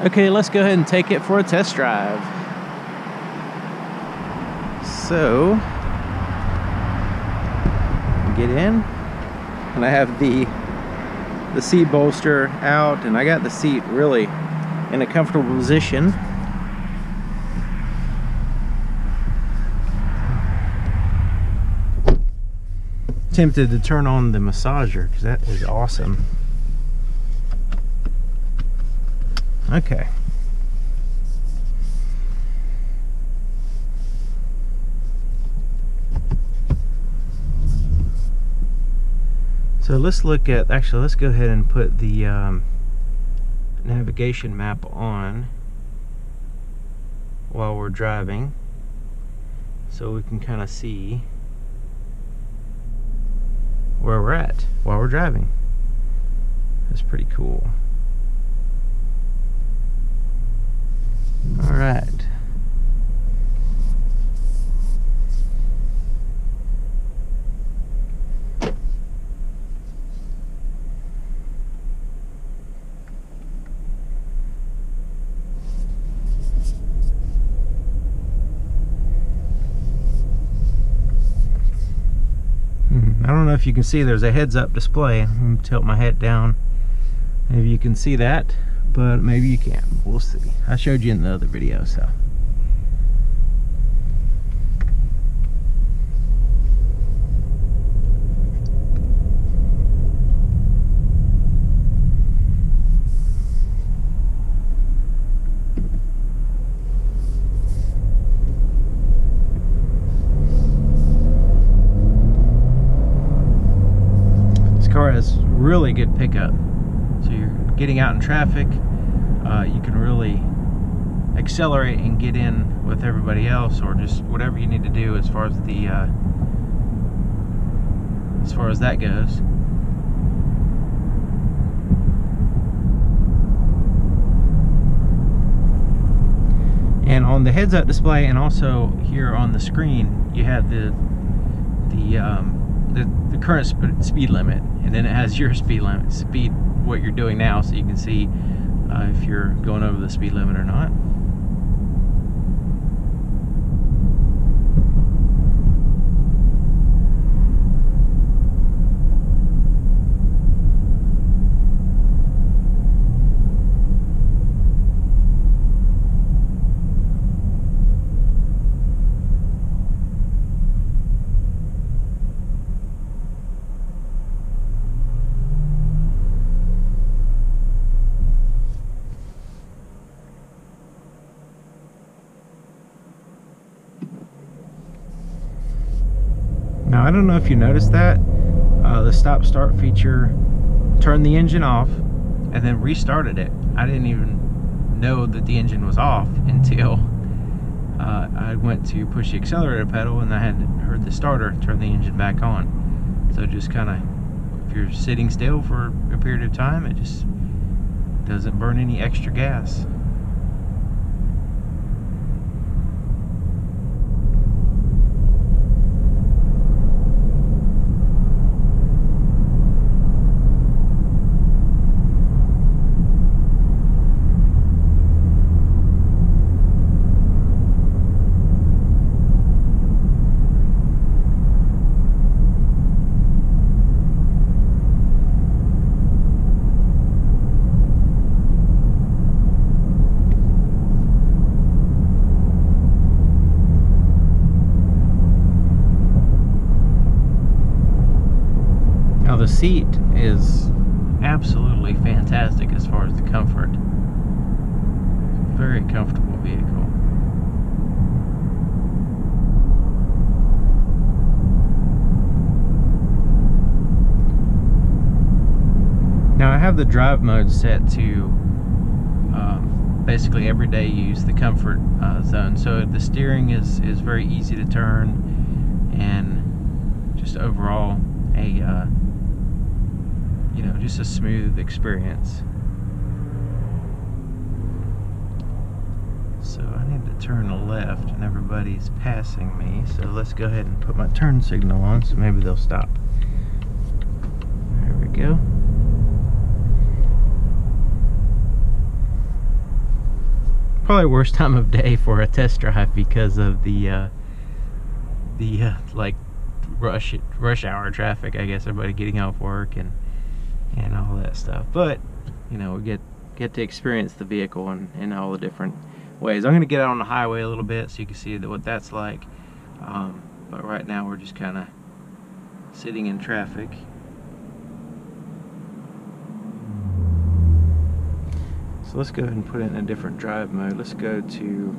Okay, let's go ahead and take it for a test drive. So, get in, and I have the seat bolster out, and I got the seat really in a comfortable position. Tempted to turn on the massager because that is awesome. Okay. So let's look at, actually let's go ahead and put the navigation map on while we're driving so we can kind of see where we're at while we're driving. That's pretty cool. All right. I don't know if you can see, there's a heads-up display. I'm going to tilt my head down. Maybe you can see that, but maybe you can't. We'll see. I showed you in the other video, so. Car has really good pickup, so you're getting out in traffic, you can really accelerate and get in with everybody else, or just whatever you need to do as far as the as far as that goes. And on the heads-up display and also here on the screen, you have the current speed limit, and then it has your speed limit, what you're doing now, so you can see if you're going over the speed limit or not. Now, I don't know if you noticed that the stop-start feature turned the engine off and then restarted it. I didn't even know that the engine was off until I went to push the accelerator pedal, and I had heard the starter turn the engine back on. So just kind of, if you're sitting still for a period of time, it just doesn't burn any extra gas. The seat is absolutely fantastic as far as the comfort. Very comfortable vehicle. Now I have the drive mode set to basically everyday use, the comfort zone. So the steering is very easy to turn, and just overall a you know, just a smooth experience. So I need to turn left and everybody's passing me, so let's go ahead and put my turn signal on so maybe they'll stop. There we go. probably worst time of day for a test drive because of the like rush hour traffic, I guess. Everybody getting off work and all that stuff. But you know, we get to experience the vehicle in all the different ways. I'm gonna get out on the highway a little bit so you can see what that's like. But right now we're just kind of sitting in traffic. So let's go ahead and put it in a different drive mode. Let's go to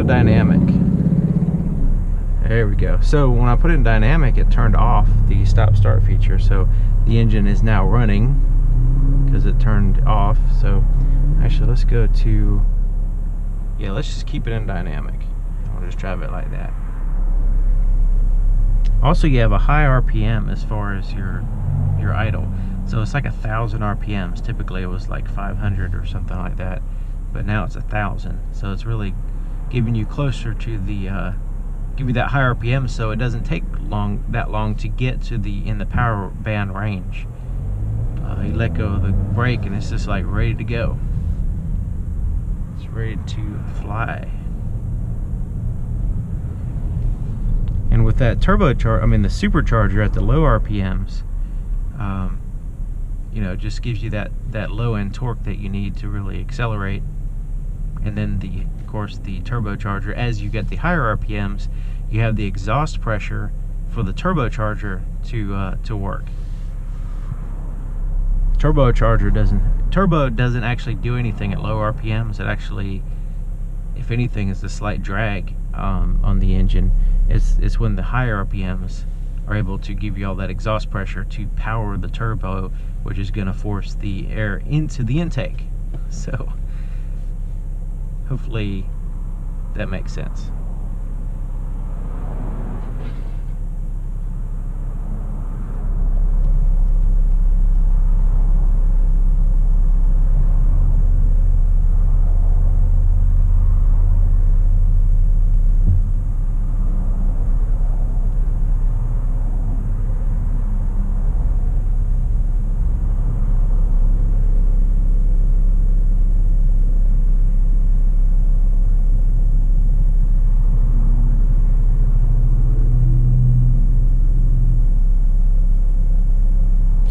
dynamic. There we go. So when I put it in dynamic, it turned off the stop start feature. So the engine is now running because it turned off. So actually, let's go to, yeah, let's just keep it in dynamic. I'll just drive it like that. Also, you have a high RPM as far as your idle. So it's like 1,000 RPMs. Typically it was like 500 or something like that, but now it's 1,000. So it's really giving you closer to the, give you that high RPM, so it doesn't take that long to get to in the power band range. You let go of the brake and it's just like ready to go. It's ready to fly. And with that turbocharger, I mean the supercharger at the low RPMs, you know, just gives you that low end torque that you need to really accelerate. And then of course the turbocharger, as you get the higher RPMs, you have the exhaust pressure for the turbocharger to work. Turbo doesn't actually do anything at low RPMs. It actually, if anything, is a slight drag on the engine. It's when the higher RPMs are able to give you all that exhaust pressure to power the turbo, which is going to force the air into the intake. So hopefully that makes sense.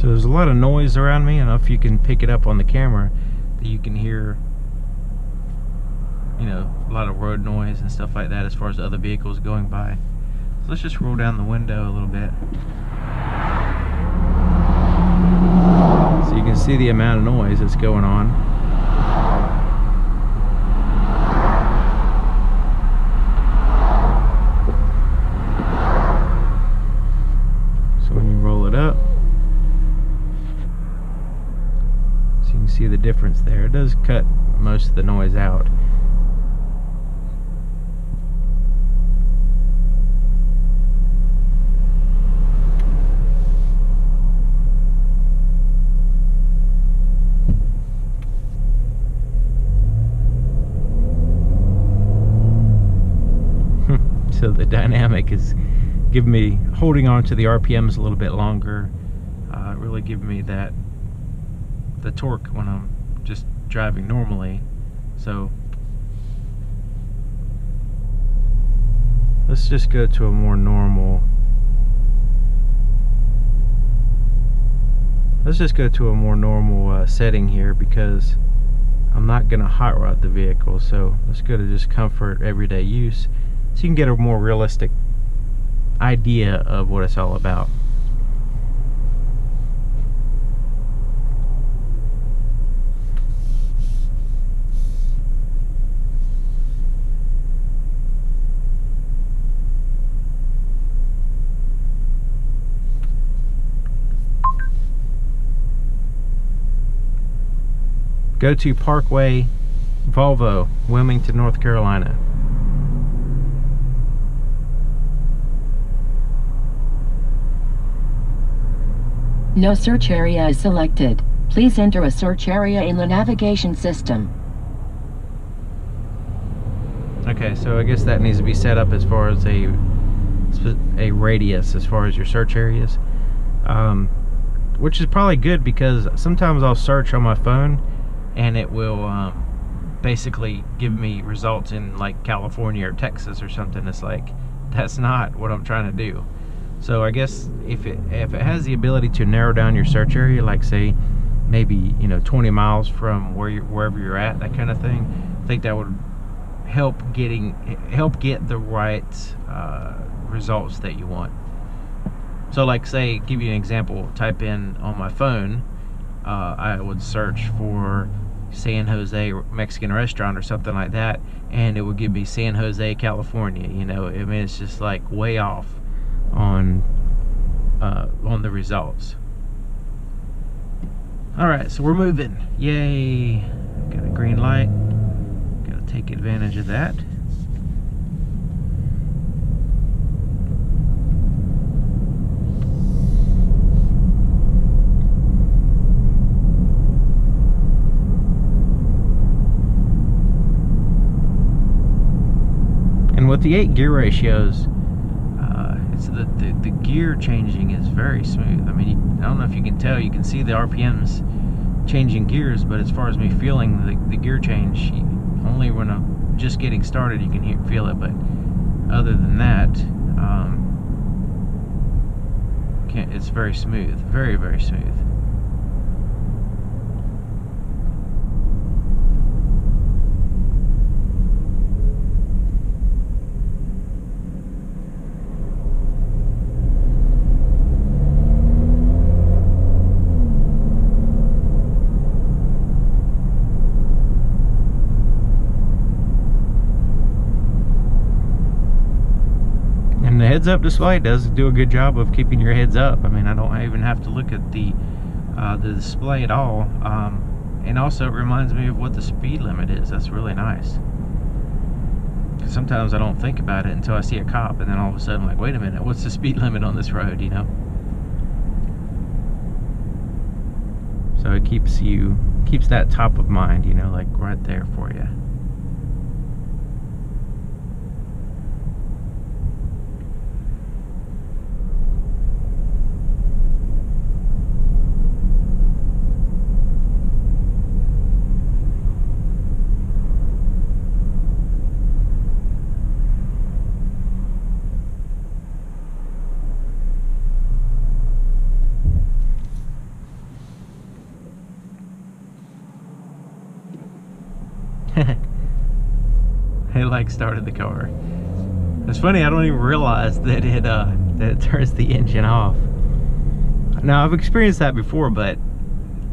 So there's a lot of noise around me. I don't know if you can pick it up on the camera, that you can hear, you know, a lot of road noise and stuff like that as far as other vehicles going by. So let's just roll down the window a little bit, so you can see the amount of noise that's going on. So when you roll it up, see the difference there. It does cut most of the noise out. So the dynamic is giving me, holding on to the RPMs a little bit longer, really giving me the torque when I'm just driving normally. So let's just go to a more normal, setting here, because I'm not gonna hot rod the vehicle. So let's go to just comfort, everyday use, so you can get a more realistic idea of what it's all about. Go to Parkway Volvo, Wilmington, North Carolina. No search area is selected. Please enter a search area in the navigation system. Okay, so I guess that needs to be set up as far as a radius as far as your search areas, which is probably good, because sometimes I'll search on my phone and it will basically give me results in like California or Texas or something. It's like, that's not what I'm trying to do. So I guess if it has the ability to narrow down your search area, like say maybe 20 miles from wherever you're at, that kind of thing, I think that would help get the right results that you want. So like say, give you an example, type in on my phone, I would search for San Jose Mexican restaurant or something like that, and it would give me San Jose, California. I mean, it's just like way off on the results. Alright, so we're moving. Yay! Got a green light. Gotta take advantage of that. And with the 8 gear ratios, the gear changing is very smooth. I mean, I don't know if you can tell, you can see the RPMs changing gears, but as far as me feeling the gear change, only when I'm just getting started you can feel it, but other than that, it's very smooth, very, very smooth. The heads-up display does do a good job of keeping your heads up. I mean, I don't even have to look at the display at all. And also it reminds me of what the speed limit is. That's really nice. Because sometimes I don't think about it until I see a cop, and then all of a sudden I'm like, wait a minute, what's the speed limit on this road, So it keeps that top of mind, like right there for you. It like started the car. It's funny, I don't even realize that it turns the engine off. Now I've experienced that before, but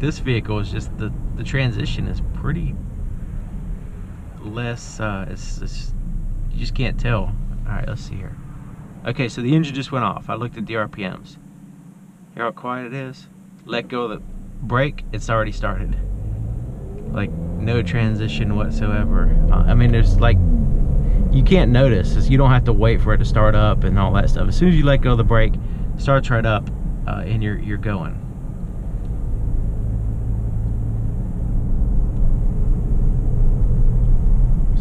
this vehicle is just the transition is pretty less. It's you just can't tell. All right, let's see here. Okay, so the engine just went off. I looked at the RPMs. Hear how quiet it is? Let go of the brake, it's already started. Like no transition whatsoever. I mean, there's like, you can't notice. You don't have to wait for it to start up and all that stuff. As soon as you let go of the brake, it starts right up, and you're going.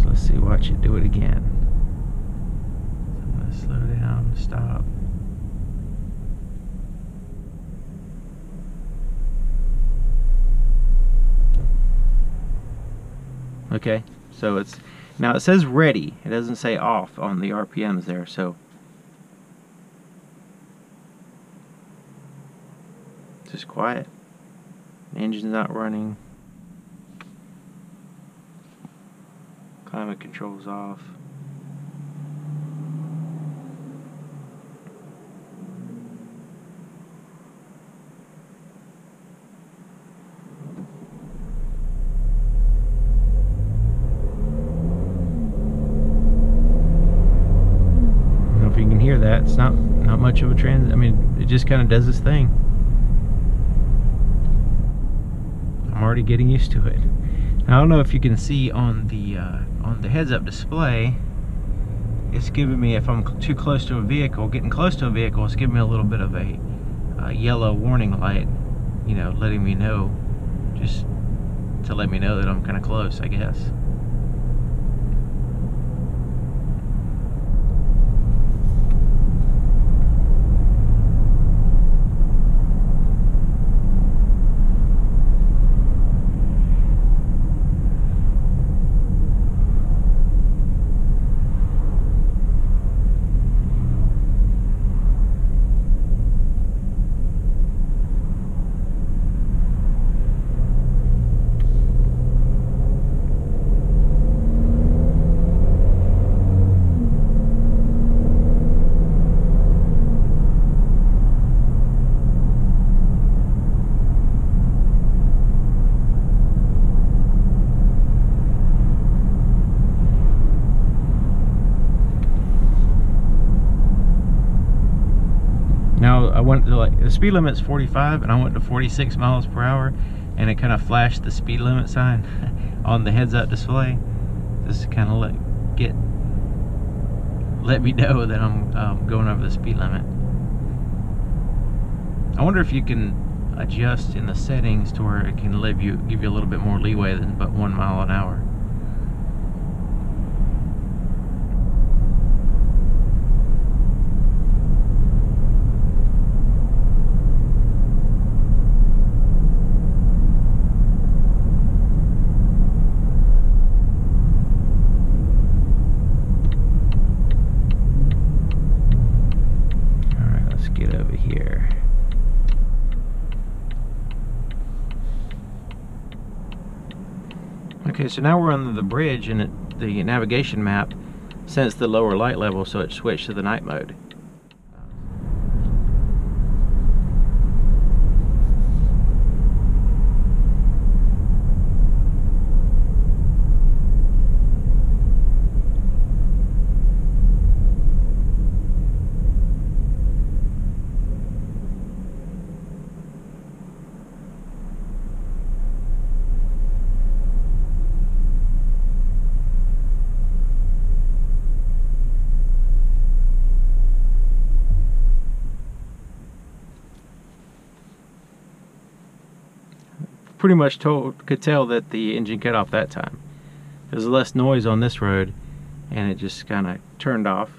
So let's see, watch it do it again. So I'm gonna slow down, stop. Okay, so it's, now it says ready. It doesn't say off on the RPMs there, so just quiet. The engine's not running. Climate control's off. Hear that, it's not much of a trans. I mean, it just kind of does its thing. I'm already getting used to it. Now, I don't know if you can see on the heads-up display, it's giving me, if I'm too close to a vehicle, getting close to a vehicle, it's giving me a little bit of a yellow warning light, letting me know, just to let me know that I'm kind of close, I guess. went to, like, the speed limit's 45 and I went to 46 miles per hour, and it kind of flashed the speed limit sign on the heads-up display, just to kind of let me know that I'm going over the speed limit. I wonder if you can adjust in the settings to where it can give you a little bit more leeway than but 1 mile an hour. Okay, so now we're on the bridge, and the navigation map sensed the lower light level, so it switched to the night mode. Pretty much could tell that the engine cut off that time. There's less noise on this road, and it just kind of turned off.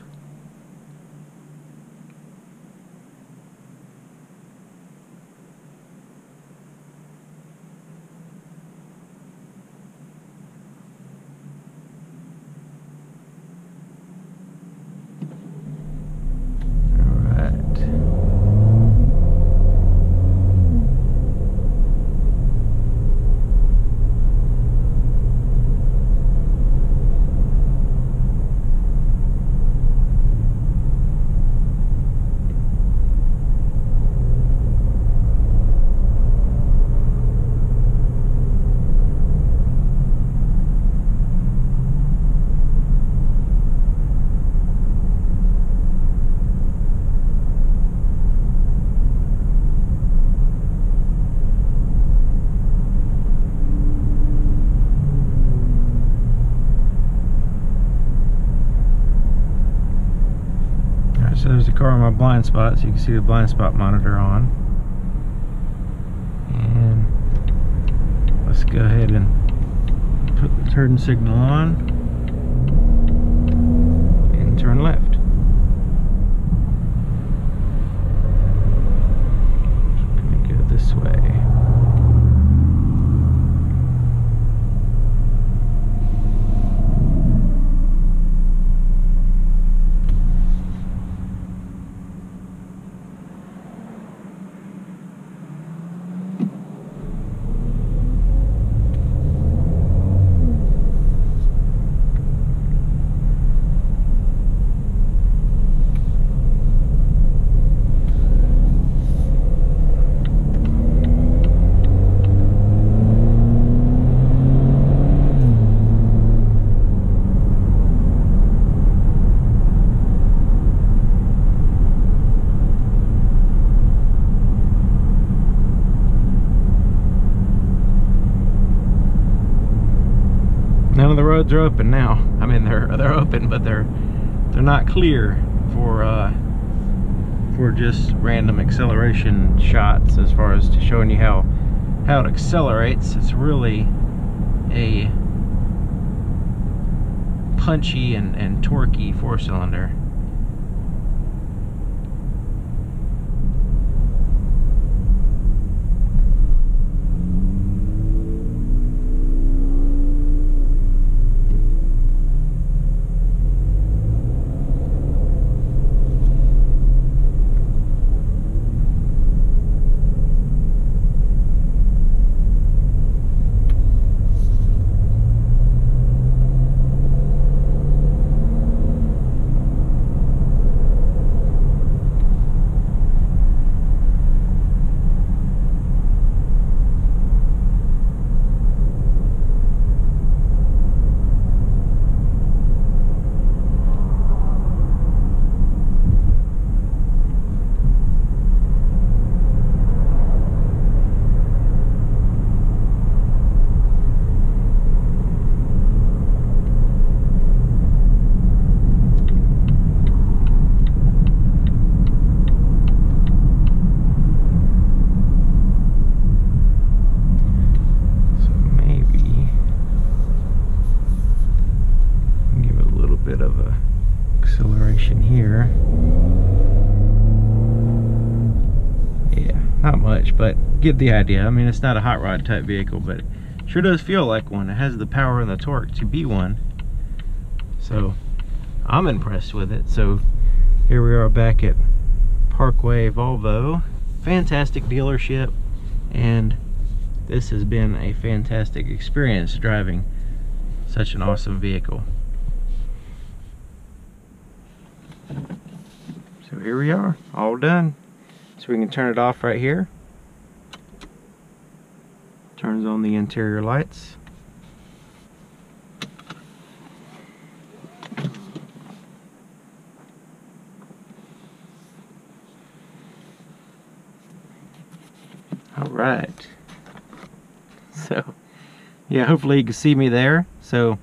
So there's a car on my blind spot, so you can see the blind spot monitor on. And let's go ahead and put the turn signal on and turn left. I'm gonna go this way. None of the roads are open now. I mean, they're open, but they're not clear for just random acceleration shots. As far as showing you how it accelerates, it's really a punchy and torquey 4-cylinder. much, but get the idea. I mean, it's not a hot rod type vehicle, but it sure does feel like one. It has the power and the torque to be one. So I'm impressed with it. So here we are back at Parkway Volvo. Fantastic dealership, and this has been a fantastic experience driving such an awesome vehicle. So here we are, all done. So we can turn it off right here. Turns on the interior lights. All right. So, yeah, hopefully you can see me there. So,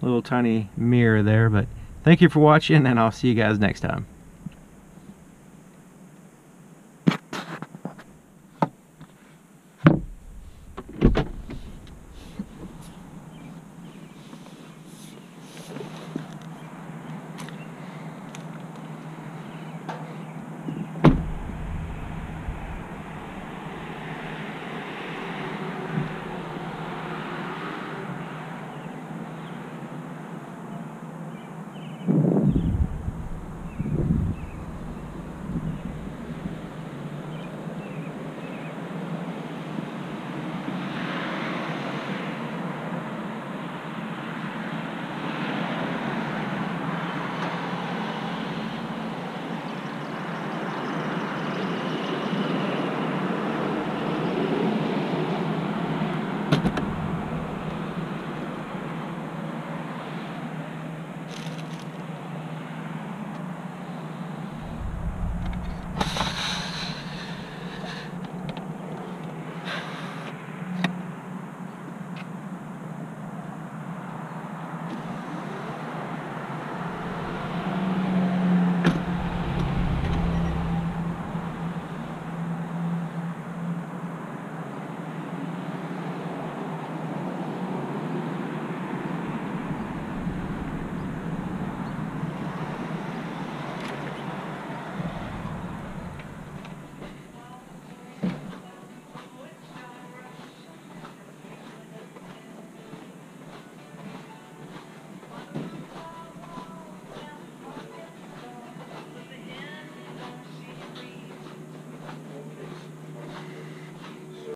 little tiny mirror there, but thank you for watching, and I'll see you guys next time.